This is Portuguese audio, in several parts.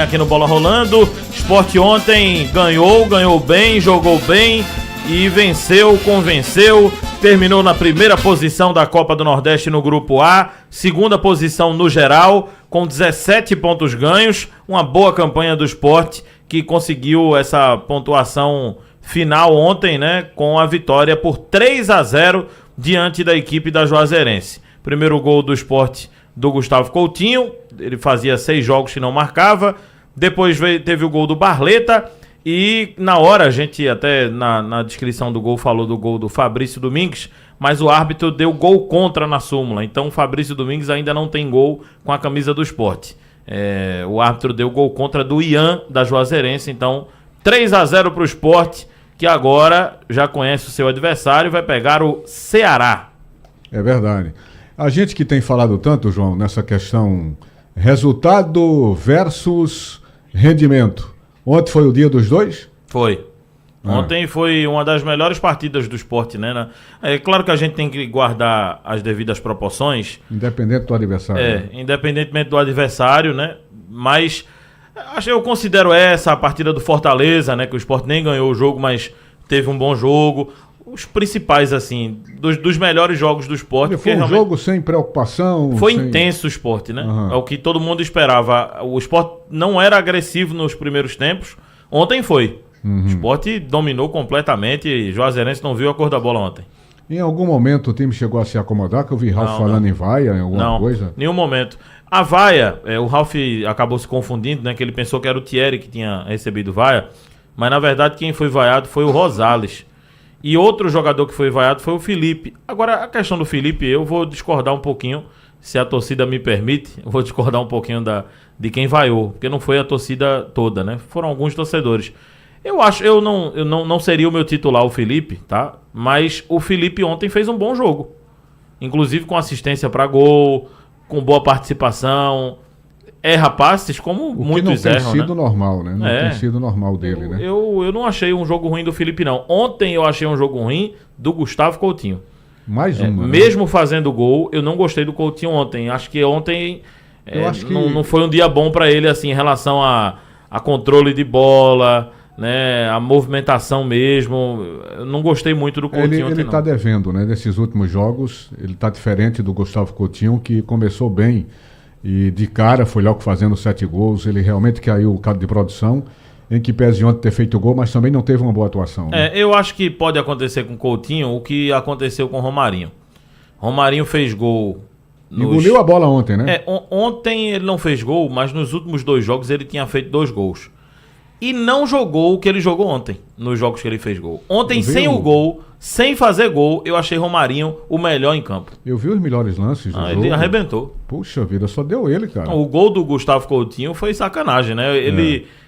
Aqui no Bola Rolando, Sport ontem ganhou bem, jogou bem e convenceu, terminou na primeira posição da Copa do Nordeste no Grupo A, segunda posição no geral, com 17 pontos ganhos, uma boa campanha do Sport que conseguiu essa pontuação final ontem, né, com a vitória por 3-0 diante da equipe da Juazeirense. Primeiro gol do Sport do Gustavo Coutinho, ele fazia 6 jogos que não marcava. Depois teve o gol do Barleta e na hora, a gente até na descrição do gol falou do gol do Fabrício Domingues, mas o árbitro deu gol contra na súmula, então o Fabrício Domingues ainda não tem gol com a camisa do Sport. O árbitro deu gol contra do Ian da Juazeirense, então 3-0 para o Sport, que agora já conhece o seu adversário e vai pegar o Ceará. É verdade. A gente que tem falado tanto, João, nessa questão resultado versus rendimento. Ontem foi o dia dos dois? Foi. Ontem foi uma das melhores partidas do Sport, né? É claro que a gente tem que guardar as devidas proporções. Independente do adversário. Independentemente do adversário, né? Mas eu considero essa a partida do Fortaleza, né? Que o Sport nem ganhou o jogo, mas teve um bom jogo. Os principais, assim, dos melhores jogos do Sport. Foi um jogo sem preocupação. Foi intenso o Sport, né? É o que todo mundo esperava. O Sport não era agressivo nos primeiros tempos. Ontem foi. O Sport dominou completamente. Juazeirense não viu a cor da bola ontem. Em algum momento o time chegou a se acomodar? Que eu vi Ralf falando em vaia, em alguma coisa? Nenhum momento. A vaia, o Ralf acabou se confundindo, né? Que ele pensou que era o Thierry que tinha recebido vaia. Mas na verdade quem foi vaiado foi o Rosales. E outro jogador que foi vaiado foi o Felipe. Agora, a questão do Felipe, eu vou discordar um pouquinho, se a torcida me permite, eu vou discordar um pouquinho de quem vaiou, porque não foi a torcida toda, né? Foram alguns torcedores. Eu não seria o meu titular o Felipe, tá? Mas o Felipe ontem fez um bom jogo. Inclusive com assistência para gol, com boa participação. Erra passes como muitos erram, né? Não tem sido normal, né? Não tem sido normal dele, né? Eu não achei um jogo ruim do Felipe, não. Ontem eu achei um jogo ruim do Gustavo Coutinho. Mais uma, né? Mesmo fazendo gol, eu não gostei do Coutinho ontem. Acho que ontem não foi um dia bom para ele, assim, em relação a controle de bola, né? A movimentação mesmo. Eu não gostei muito do Coutinho ontem, ele tá devendo, né? Nesses últimos jogos, ele tá diferente do Gustavo Coutinho, que começou bem. E de cara foi logo fazendo 7 gols. Ele realmente caiu o cadro de produção, em que pese ontem ter feito gol, mas também não teve uma boa atuação, né? Eu acho que pode acontecer com o Coutinho o que aconteceu com o Romarinho. Romarinho fez gol. Engoliu a bola ontem, né? Ontem ele não fez gol, mas nos últimos 2 jogos ele tinha feito 2 gols. E não jogou o que ele jogou ontem, nos jogos que ele fez gol. Ontem, sem o gol, sem fazer gol, eu achei Romarinho o melhor em campo. Eu vi os melhores lances do jogo. Ele arrebentou. Puxa vida, só deu ele, cara. O gol do Gustavo Coutinho foi sacanagem, né?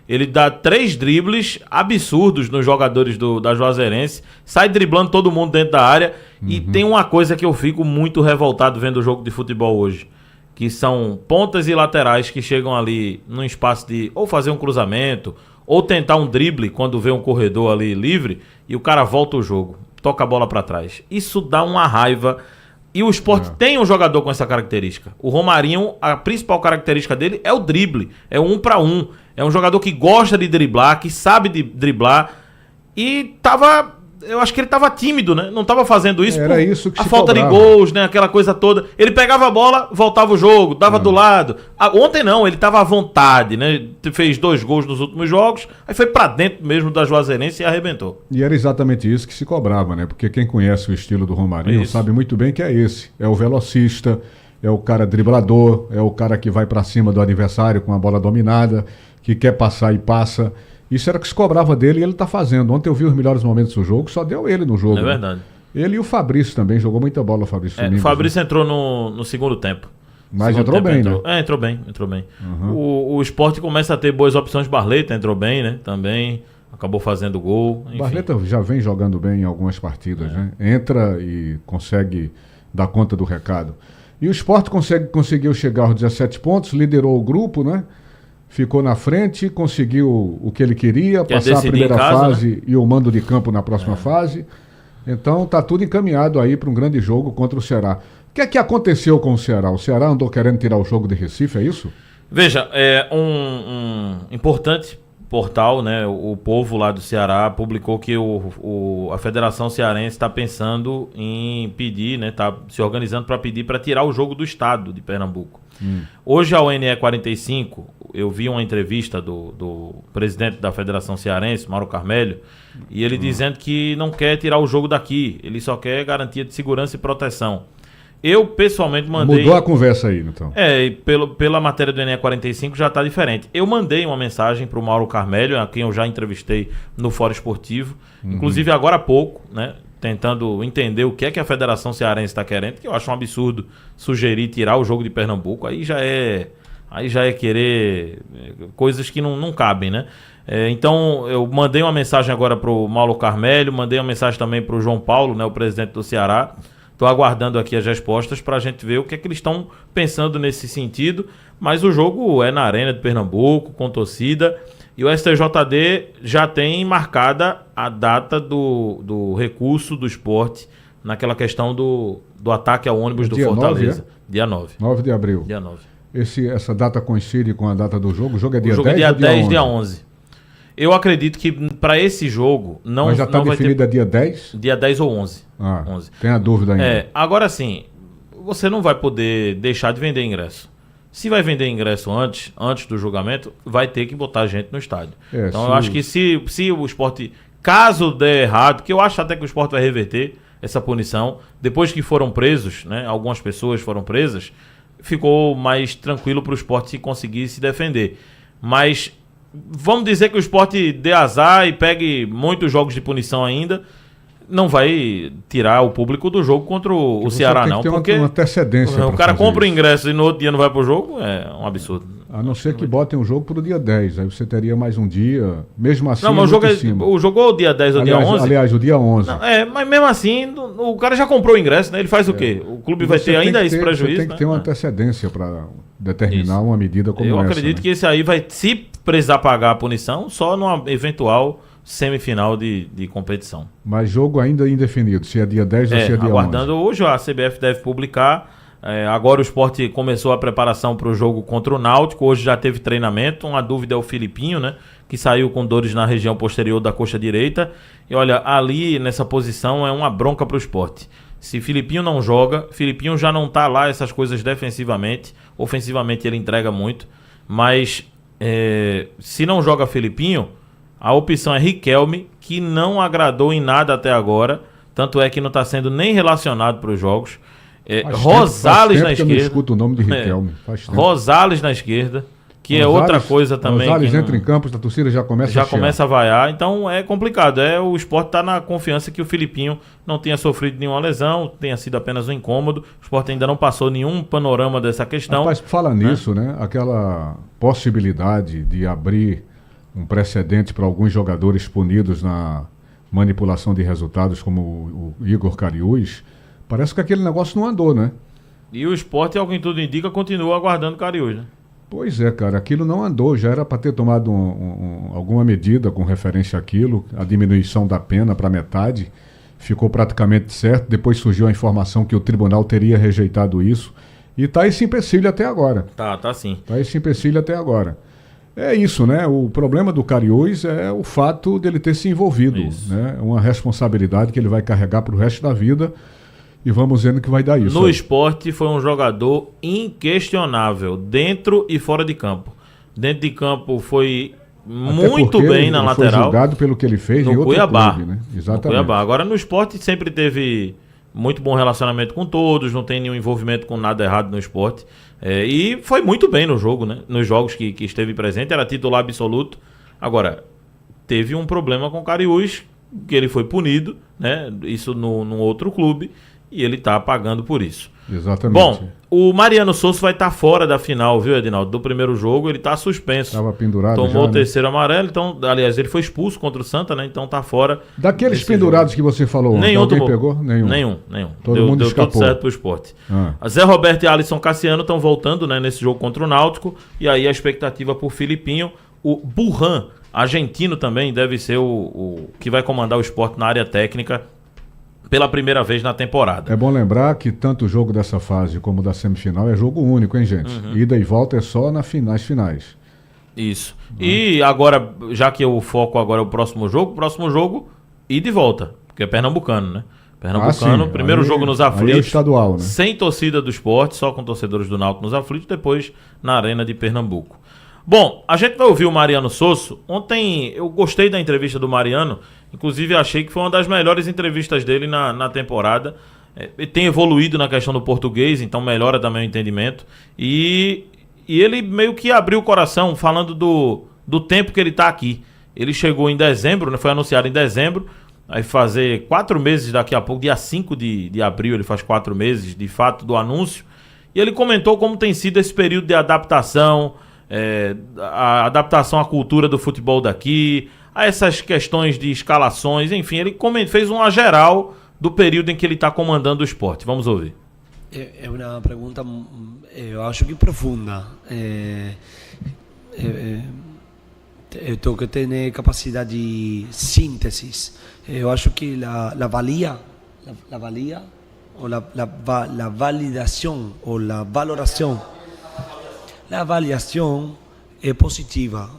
Ele dá 3 dribles absurdos nos jogadores da Juazeirense, sai driblando todo mundo dentro da área. E tem uma coisa que eu fico muito revoltado vendo o jogo de futebol hoje, que são pontas e laterais que chegam ali num espaço de ou fazer um cruzamento, ou tentar um drible quando vê um corredor ali livre e o cara volta o jogo, toca a bola pra trás. Isso dá uma raiva. E o Sport tem um jogador com essa característica. O Romarinho, a principal característica dele é o drible, é o 1 para 1. É um jogador que gosta de driblar, que sabe de driblar. E eu acho que ele tava tímido, né? Não tava fazendo isso por isso que a falta de gols, né? Aquela coisa toda. Ele pegava a bola, voltava o jogo, dava do lado. Ontem não, ele tava à vontade, né? Fez 2 gols nos últimos jogos, aí foi pra dentro mesmo da Juazeirense e arrebentou. E era exatamente isso que se cobrava, né? Porque quem conhece o estilo do Romarinho sabe muito bem que é esse. É o velocista, é o cara driblador, é o cara que vai pra cima do adversário com a bola dominada, que quer passar e passa. Isso era o que se cobrava dele e ele tá fazendo. Ontem eu vi os melhores momentos do jogo, só deu ele no jogo. É verdade. Né? Ele e o Fabrício também, jogou muita bola o Fabrício. O Fabrício entrou no segundo tempo. Mas entrou bem, né? Entrou bem. O Sport começa a ter boas opções. Barleta entrou bem, né? Também acabou fazendo gol. Enfim. Barleta já vem jogando bem em algumas partidas, né? Entra e consegue dar conta do recado. E o Sport conseguiu chegar aos 17 pontos, liderou o grupo, né? Ficou na frente, conseguiu o que ele queria, passar a primeira fase, né? E o mando de campo na próxima fase. Então tá tudo encaminhado aí para um grande jogo contra o Ceará. O que é que aconteceu com o Ceará? O Ceará andou querendo tirar o jogo de Recife, é isso? Veja, é um importante portal, né? O Povo lá do Ceará publicou que a Federação Cearense está pensando em pedir, né? Está se organizando para pedir para tirar o jogo do estado de Pernambuco. Hoje a ONE 45, eu vi uma entrevista do presidente da Federação Cearense, Mauro Carmelho, e ele dizendo que não quer tirar o jogo daqui, ele só quer garantia de segurança e proteção. Eu, pessoalmente, mandei... Mudou a conversa aí, então. Pela matéria do ENE 45 já está diferente. Eu mandei uma mensagem para o Mauro Carmelho, a quem eu já entrevistei no Fórum Esportivo, inclusive agora há pouco, né, tentando entender o que é que a Federação Cearense está querendo, que eu acho um absurdo sugerir tirar o jogo de Pernambuco. Aí já é querer coisas que não cabem, né? Então, eu mandei uma mensagem agora para o Mauro Carmelho, mandei uma mensagem também para o João Paulo, né, o presidente do Ceará. Estou aguardando aqui as respostas para a gente ver o que é que eles estão pensando nesse sentido. Mas o jogo é na Arena de Pernambuco, com torcida. E o STJD já tem marcada a data do recurso do esporte naquela questão do ataque ao ônibus do Fortaleza. 9, Dia 9. 9 de abril. Dia 9. Essa data coincide com a data do jogo? O jogo é dia 10 O jogo é dia 10, 11? dia 11. Eu acredito que para esse jogo não vai ter... Mas já está definida dia 10? Dia 10 ou 11. 11. Tem a dúvida ainda. Agora sim, você não vai poder deixar de vender ingresso. Se vai vender ingresso antes do julgamento, vai ter que botar gente no estádio. Então eu acho que se o esporte, caso der errado, que eu acho até que o esporte vai reverter essa punição, depois que foram presos, né, algumas pessoas foram presas, ficou mais tranquilo para o esporte se conseguir se defender. Mas vamos dizer que o esporte dê azar e pegue muitos jogos de punição ainda, não vai tirar o público do jogo contra o Ceará, não. Porque uma antecedência. O cara compra o ingresso e no outro dia não vai pro jogo, é um absurdo. A não ser que botem o jogo pro dia 10, aí você teria mais um dia, mesmo assim... Não, mas o jogo é o dia 10 ou dia 11? Aliás, o dia 11. Não, mas mesmo assim, o cara já comprou o ingresso, né? Ele faz o quê? O clube vai ter ainda esse prejuízo, Você tem que ter uma antecedência para determinar uma medida como essa. Eu acredito que esse aí vai, se precisar pagar a punição, só numa eventual semifinal de competição. Mas jogo ainda indefinido, se é dia 10 ou se é dia 11. Aguardando hoje, a CBF deve publicar. Agora o esporte começou a preparação para o jogo contra o Náutico. Hoje já teve treinamento. Uma dúvida é o Filipinho, né? Que saiu com dores na região posterior da coxa direita. E olha, ali nessa posição é uma bronca para o esporte. Se Filipinho não joga, Filipinho já não tá lá essas coisas defensivamente. Ofensivamente ele entrega muito. Mas se não joga Filipinho, a opção é Riquelme, que não agradou em nada até agora. Tanto é que não está sendo nem relacionado para os jogos. Rosales na esquerda. Eu não escuto o nome de Riquelme. Rosales na esquerda, que é outra coisa também. Rosales entra em campo, a torcida já começa a vaiar. Então é complicado. O esporte está na confiança que o Filipinho não tenha sofrido nenhuma lesão, tenha sido apenas um incômodo. O esporte ainda não passou nenhum panorama dessa questão. Mas fala nisso, né? Aquela possibilidade de abrir um precedente para alguns jogadores punidos na manipulação de resultados, como o Igor Cariús. Parece que aquele negócio não andou, né? E o esporte, ao que tudo indica, continua aguardando o Cariús, né? Pois é, cara, aquilo não andou. Já era para ter tomado alguma medida com referência àquilo, a diminuição da pena para metade. Ficou praticamente certo. Depois surgiu a informação que o tribunal teria rejeitado isso. E está esse empecilho até agora. Tá sim. Está esse empecilho até agora. É isso, né? O problema do Cariús é o fato dele ter se envolvido. Né? Uma responsabilidade que ele vai carregar para o resto da vida. E vamos vendo que vai dar isso. No esporte foi um jogador inquestionável, dentro e fora de campo. Dentro de campo foi muito bem na lateral. Foi julgado pelo que ele fez no em outro Cuiabá, clube, né? Exatamente. No Cuiabá. Agora no esporte sempre teve muito bom relacionamento com todos, não tem nenhum envolvimento com nada errado no esporte. E foi muito bem no jogo, né? Nos jogos que esteve presente, era titular absoluto. Agora, teve um problema com o Cariús, que ele foi punido, né? Isso num outro clube. E ele está pagando por isso. Exatamente. Bom, o Mariano Souza vai estar fora da final, viu, Edinaldo? Do primeiro jogo, ele está suspenso. Estava pendurado. Tomou o terceiro amarelo, então, aliás, ele foi expulso contra o Santa, né? Então está fora. Daqueles pendurados jogo que você falou, alguém pegou? Nenhum. Todo mundo escapou. Deu tudo certo pro esporte. A Zé Roberto e Alisson Cassiano estão voltando, né, nesse jogo contra o Náutico. E aí a expectativa por Filipinho. O Burhan, argentino também, deve ser o que vai comandar o esporte na área técnica pela primeira vez na temporada. É bom lembrar que tanto o jogo dessa fase como da semifinal é jogo único, hein, gente? Ida e volta é só nas finais. Isso. E agora, já que o foco agora é o próximo jogo, ida e volta, porque é pernambucano, né? Pernambucano, primeiro jogo nos aflitos, é estadual, né? Sem torcida do Sport, só com torcedores do Náutico nos aflitos, depois na Arena de Pernambuco. Bom, a gente vai ouvir o Mariano Sosso. Ontem eu gostei da entrevista do Mariano, inclusive achei que foi uma das melhores entrevistas dele na temporada. Ele tem evoluído na questão do português, então melhora também o entendimento. E ele meio que abriu o coração falando do tempo que ele está aqui. Ele chegou em dezembro, né, foi anunciado em dezembro, vai fazer 4 meses daqui a pouco, dia 5 de abril ele faz 4 meses de fato do anúncio. E ele comentou como tem sido esse período de adaptação, a adaptação à cultura do futebol daqui, a essas questões de escalações, enfim, ele fez uma geral do período em que ele está comandando o Sport. Vamos ouvir. É uma pergunta, eu acho que profunda. Eu tenho que ter capacidade de síntese. Eu acho que a valia ou a validação ou a valoração, a avaliação é positiva.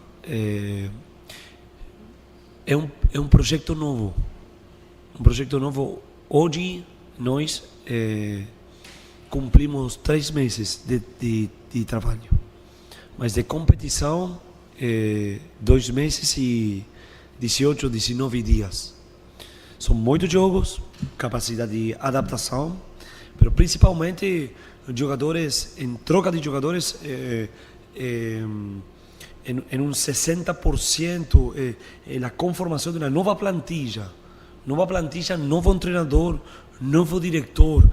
É um projeto novo. Hoje nós cumprimos 3 meses de trabalho, mas de competição 2 meses e 18, 19 dias. São muitos jogos, capacidade de adaptação, mas principalmente jogadores, em troca de jogadores, em um 60% a conformação de uma nova plantilla, novo treinador, novo diretor,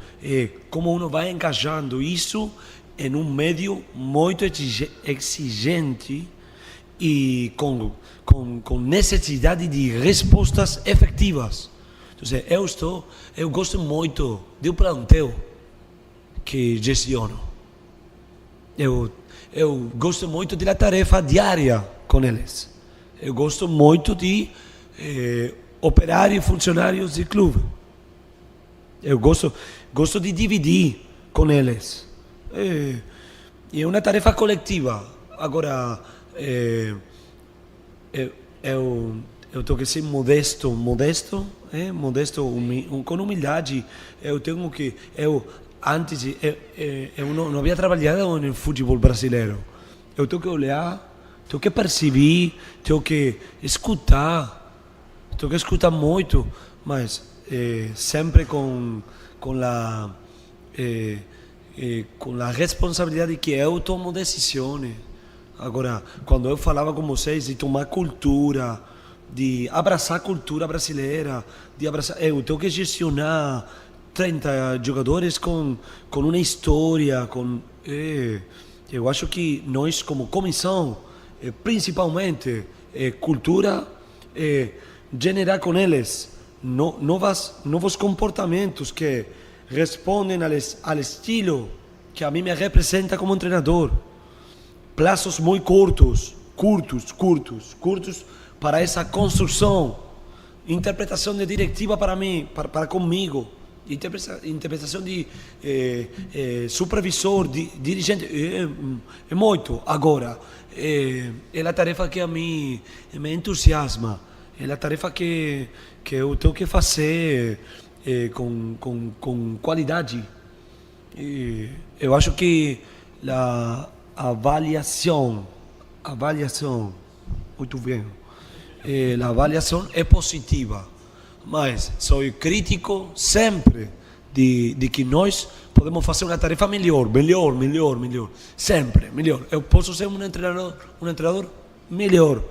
como uno vai encaixando isso em um meio muito exigente e com necessidade de respostas efetivas. Então, eu gosto muito do plantel que gestiono. Eu gosto muito da tarefa diária com eles. Eu gosto muito de operários e funcionários do clube. Eu gosto de dividir com eles. É uma tarefa coletiva. Agora, eu tenho que ser modesto, com humildade. Antes eu não havia trabalhado no futebol brasileiro. Eu tenho que olhar, tenho que perceber, tenho que escutar muito, mas sempre com a responsabilidade que eu tomo decisões. Agora, quando eu falava com vocês de tomar cultura, de abraçar a cultura brasileira, eu tenho que gestionar 30 jogadores com uma história, eu acho que nós como comissão, principalmente cultura, generar com eles novos comportamentos que respondem ao estilo que a mim me representa como treinador. Plazos muito curtos para essa construção, interpretação de diretiva para mim, para comigo, interpretação de supervisor, dirigente, é muito. Agora, é a tarefa que a mim me entusiasma, é a tarefa que eu tenho que fazer com qualidade. Eu acho que a avaliação, muito bem, a avaliação é positiva, mas sou crítico sempre de que nós podemos fazer uma tarefa melhor, sempre melhor. Eu posso ser um treinador melhor,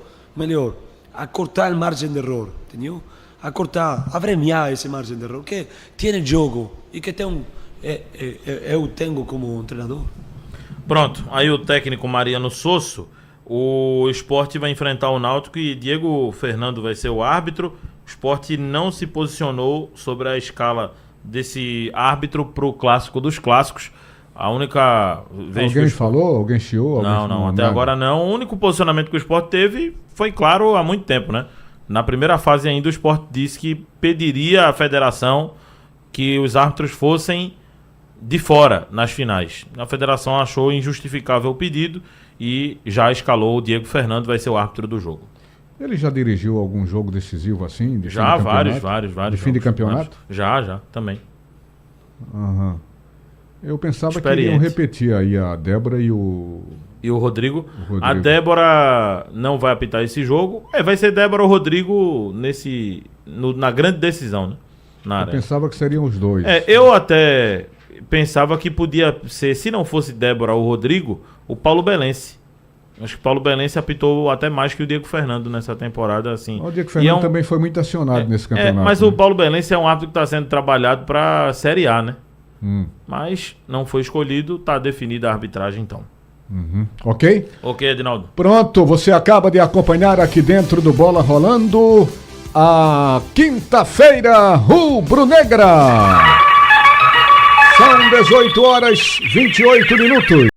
acortar a margem de erro, entendeu? Avremiar esse margem de erro que tem jogo e que eu tenho como treinador. Pronto, aí o técnico Mariano Sosso. O Sport vai enfrentar o Náutico e Diego Fernando vai ser o árbitro. O Sport não se posicionou sobre a escala desse árbitro para o clássico dos clássicos. A única vez Alguém falou? Alguém chiou? Não, até agora não. O único posicionamento que o Sport teve foi claro há muito tempo, né? Na primeira fase ainda o Sport disse que pediria à federação que os árbitros fossem de fora nas finais. A federação achou injustificável o pedido e já escalou o Diego Fernando, vai ser o árbitro do jogo. Ele já dirigiu algum jogo decisivo assim? De Já, fim de vários. De fim de campeonato? Já, também. Aham. Eu pensava que iriam repetir aí a Débora e o Rodrigo. Rodrigo. A Débora não vai apitar esse jogo. Vai ser Débora ou Rodrigo na grande decisão, né? Na arena. Pensava que seriam os dois. Eu até pensava que podia ser, se não fosse Débora ou Rodrigo, o Paulo Belense. Acho que o Paulo Belense apitou até mais que o Diego Fernando nessa temporada, assim. O Diego Fernando também foi muito acionado nesse campeonato. Mas o Paulo Belense é um árbitro que está sendo trabalhado para a Série A, né? Mas não foi escolhido, está definida a arbitragem então. Ok? Ok, Edinaldo. Pronto, você acaba de acompanhar aqui dentro do Bola Rolando a quinta-feira rubro-negra. São 18 horas 28 minutos.